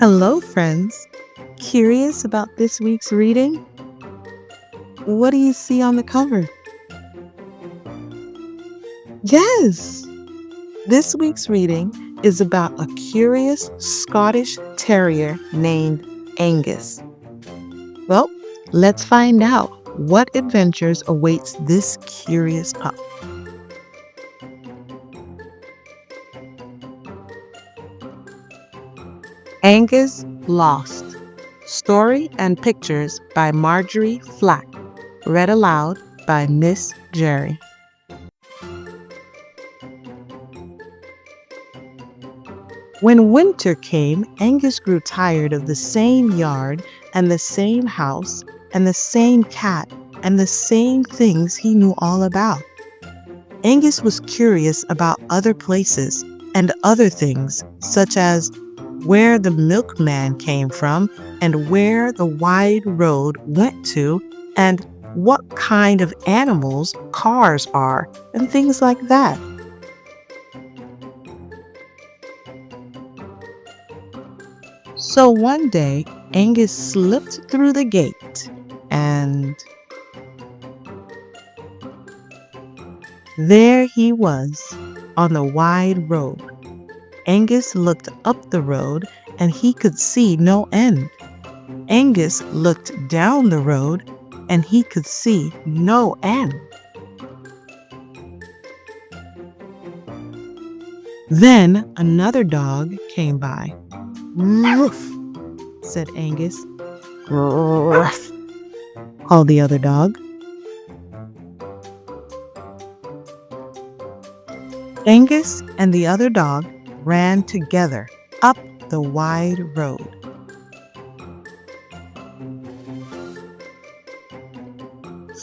Hello, friends. Curious about this week's reading? What do you see on the cover? Yes! This week's reading is about a curious Scottish terrier named Angus. Well, let's find out what adventures awaits this curious pup. Angus Lost. Story and pictures by Marjorie Flack. Read aloud by Miss Gerrie. When winter came, Angus grew tired of the same yard and the same house and the same cat and the same things he knew all about. Angus was curious about other places and other things, such as where the milkman came from and where the wide road went to and what kind of animals cars are and things like that. So one day, Angus slipped through the gate and there he was on the wide road. Angus looked up the road and he could see no end. Angus looked down the road and he could see no end. Then another dog came by. "Ruff," said Angus. "Ruff," called the other dog. Angus and the other dog ran together up the wide road.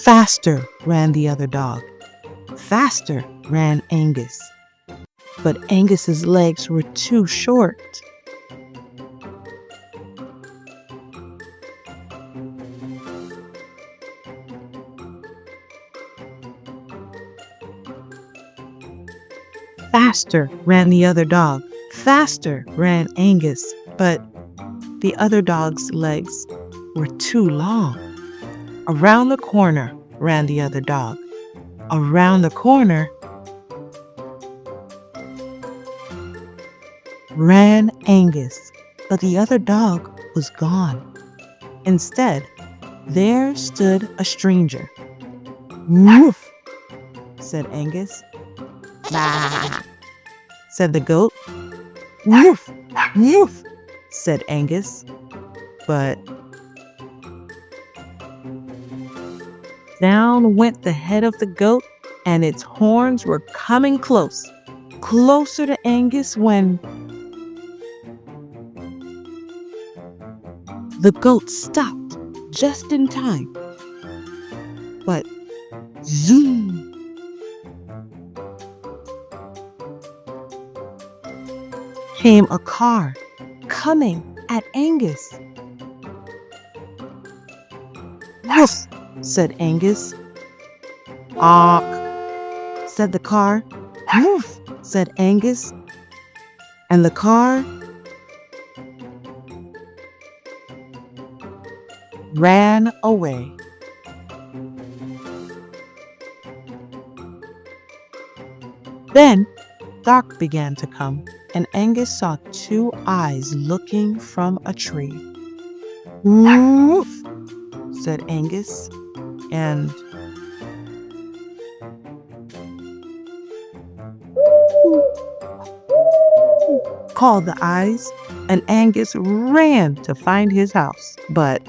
Faster ran the other dog. Faster ran Angus. But Angus's legs were too short. Faster ran the other dog. Faster ran Angus, but the other dog's legs were too long. Around the corner ran the other dog. Around the corner ran Angus, but the other dog was gone. Instead, there stood a stranger. "Woof," said Angus. "Bah," said the goat. "Woof, woof," said Angus. But down went the head of the goat, and its horns were coming closer to Angus when the goat stopped just in time. But zoom! Came a car coming at Angus. "Woof," said Angus. "Awk," said the car. "Woof," said Angus. And the car ran away. Then dark began to come, and Angus saw two eyes looking from a tree. "Woof," said Angus, and called the eyes, and Angus ran to find his house. But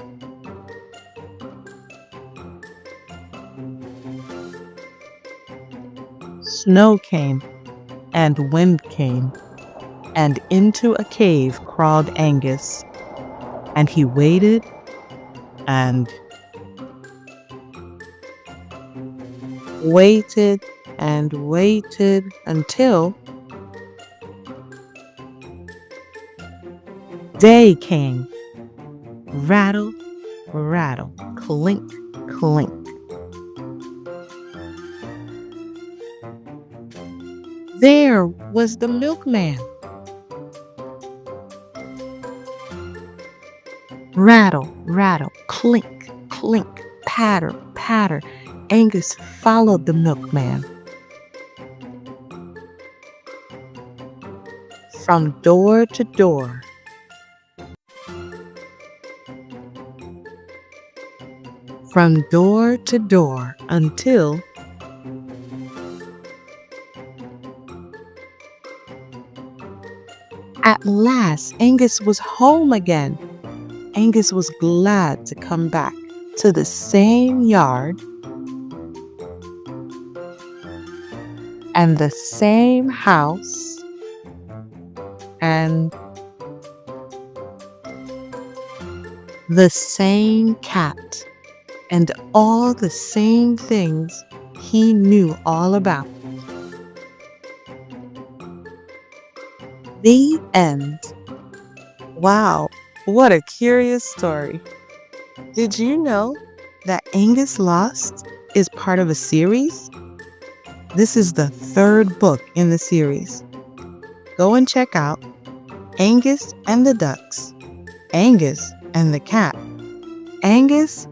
snow came, and wind came, and into a cave crawled Angus, and he waited and waited and waited until day came. Rattle, rattle, clink, clink. There was the milkman. Rattle, rattle, clink, clink, patter, patter. Angus followed the milkman from door to door. From door to door until at last Angus was home again. Angus was glad to come back to the same yard and the same house and the same cat and all the same things he knew all about. The end. Wow, what a curious story. Did you know that Angus Lost is part of a series? This is the third book in the series. Go and check out Angus and the Ducks, Angus and the Cat, Angus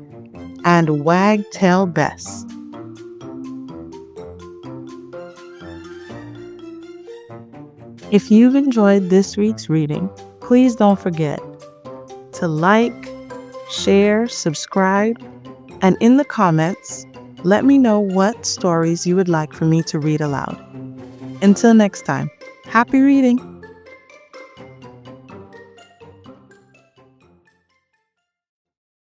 and Wagtail Bess. If you've enjoyed this week's reading, please don't forget to like, share, subscribe, and in the comments, let me know what stories you would like for me to read aloud. Until next time, happy reading!